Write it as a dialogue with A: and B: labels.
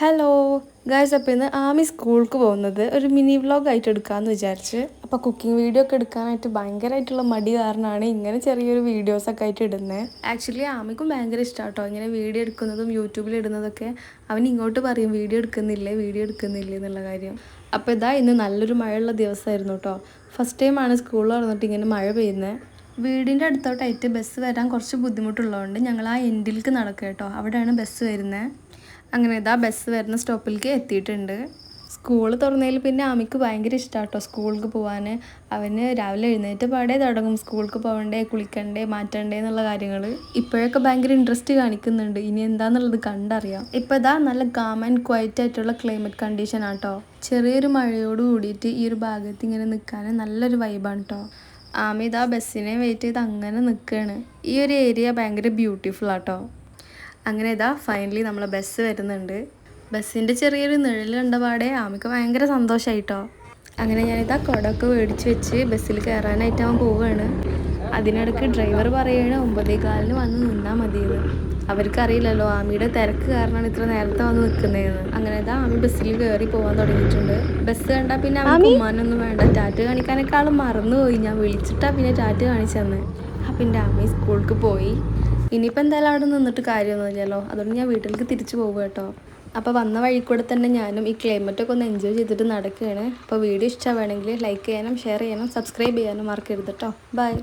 A: Hello guys, അപ്പോൾ ഇന്ന് ആമി സ്കൂൾക്ക് പോകുന്നത് ഒരു മിനി വ്ളോഗായിട്ട് എടുക്കാമെന്ന് വിചാരിച്ച്. അപ്പോൾ കുക്കിംഗ് വീഡിയോ ഒക്കെ എടുക്കാനായിട്ട് ഭയങ്കരമായിട്ടുള്ള മടി കാരണമാണ് ഇങ്ങനെ ചെറിയൊരു വീഡിയോസൊക്കെ ആയിട്ട് ഇടുന്നത്. ആക്ച്വലി ആമിക്കും ഭയങ്കര ഇഷ്ടമാണ് കേട്ടോ ഇങ്ങനെ വീഡിയോ എടുക്കുന്നതും യൂട്യൂബിൽ ഇടുന്നതൊക്കെ. അവൻ ഇങ്ങോട്ട് പറയും വീഡിയോ എടുക്കുന്നില്ലേ എന്നുള്ള കാര്യം. അപ്പോൾ ഇതാ ഇന്ന് നല്ലൊരു മഴയുള്ള ദിവസമായിരുന്നു കേട്ടോ. ഫസ്റ്റ് ടൈമാണ് സ്കൂളിൽ തുറന്നിട്ട് ഇങ്ങനെ മഴ പെയ്യുന്നത്. വീടിൻ്റെ അടുത്തോട്ടായിട്ട് ബസ് വരാൻ കുറച്ച് ബുദ്ധിമുട്ടുള്ളതുകൊണ്ട് ഞങ്ങൾ ആ എൻഡിലേക്ക് നടക്കുക കേട്ടോ. അവിടെയാണ് ബസ് വരുന്നത്. അങ്ങനെ ഇതാ ബസ് വരുന്ന സ്റ്റോപ്പിലേക്ക് എത്തിയിട്ടുണ്ട്. സ്കൂൾ തുറന്നതിൽ പിന്നെ ആമിക്ക് ഭയങ്കര ഇഷ്ടമാണ് കേട്ടോ സ്കൂളിലേക്ക് പോകാൻ. അവന് രാവിലെ എഴുന്നേറ്റ് പാടേ തുടങ്ങും സ്കൂളിലേക്ക് പോകണ്ടേ, കുളിക്കണ്ടേ, മാറ്റണ്ടേ എന്നുള്ള കാര്യങ്ങൾ. ഇപ്പോഴൊക്കെ ഭയങ്കര ഇൻട്രസ്റ്റ് കാണിക്കുന്നുണ്ട്. ഇനി എന്താണെന്നുള്ളത് കണ്ടറിയാം. ഇപ്പോൾ ഇതാ നല്ല കാം ആൻഡ് ക്വയറ്റ് ആയിട്ടുള്ള ക്ലൈമറ്റ് കണ്ടീഷൻ ആട്ടോ. ചെറിയൊരു മഴയോട് കൂടിയിട്ട് ഈ ഒരു ഭാഗത്ത് ഇങ്ങനെ നിൽക്കാൻ നല്ലൊരു വൈബാണ് കേട്ടോ. ആമി ഇതാ ബസ്സിനെ വെയിറ്റ് ചെയ്ത് അങ്ങനെ നിൽക്കുകയാണ്. ഈ ഒരു ഏരിയ ഭയങ്കര ബ്യൂട്ടിഫുൾ ആട്ടോ. അങ്ങനെ ഇതാ ഫൈനലി നമ്മളെ ബസ് വരുന്നുണ്ട്. ബസ്സിൻ്റെ ചെറിയൊരു നിഴൽ കണ്ടപാടെ ആമിക്ക് ഭയങ്കര സന്തോഷമായിട്ടോ. അങ്ങനെ ഞാനിതാ കുടമൊക്കെ മേടിച്ച് വെച്ച് ബസ്സിൽ കയറാനായിട്ട് അവൻ പോവുകയാണ്. അതിനിടയ്ക്ക് ഡ്രൈവർ പറയുകയാണ് 9:15 വന്ന് നിന്നാൽ മതിയെന്ന്. അവർക്കറിയില്ലല്ലോ ആമിയുടെ തിരക്ക് കാരണമാണ് ഇത്ര നേരത്തെ വന്ന് നിൽക്കുന്നതെന്ന്. അങ്ങനെ ഇതാ ആമി ബസ്സിൽ കയറി പോകാൻ തുടങ്ങിയിട്ടുണ്ട്. ബസ് കണ്ടാൽ പിന്നെ ആമി ഉമ്മാനൊന്നും വേണ്ട, ടാറ്റ് കാണിക്കാനേക്കാളും മറന്നുപോയി. ഞാൻ വിളിച്ചിട്ടാണ് പിന്നെ ടാറ്റ് കാണിച്ചെന്ന്. അപ്പം എൻ്റെ ആമി സ്കൂൾക്ക് പോയി. ഇനിയിപ്പോൾ എന്തായാലും അവിടെ നിന്നിട്ട് കാര്യമൊന്നുമില്ലല്ലോ, അതുകൊണ്ട് ഞാൻ വീട്ടിലേക്ക് തിരിച്ചു പോകും കേട്ടോ. അപ്പോൾ വന്ന വഴി കൂടെ തന്നെ ഞാനും ഈ ക്ലൈമറ്റൊക്കെ ഒന്ന് എൻജോയ് ചെയ്തിട്ട് നടക്കുകയാണ്. അപ്പോൾ വീഡിയോ ഇഷ്ടമാണെങ്കിൽ ലൈക്ക് ചെയ്യാനും ഷെയർ ചെയ്യാനും സബ്സ്ക്രൈബ് ചെയ്യാനും മറക്കരുത് കേട്ടോ. ബൈ.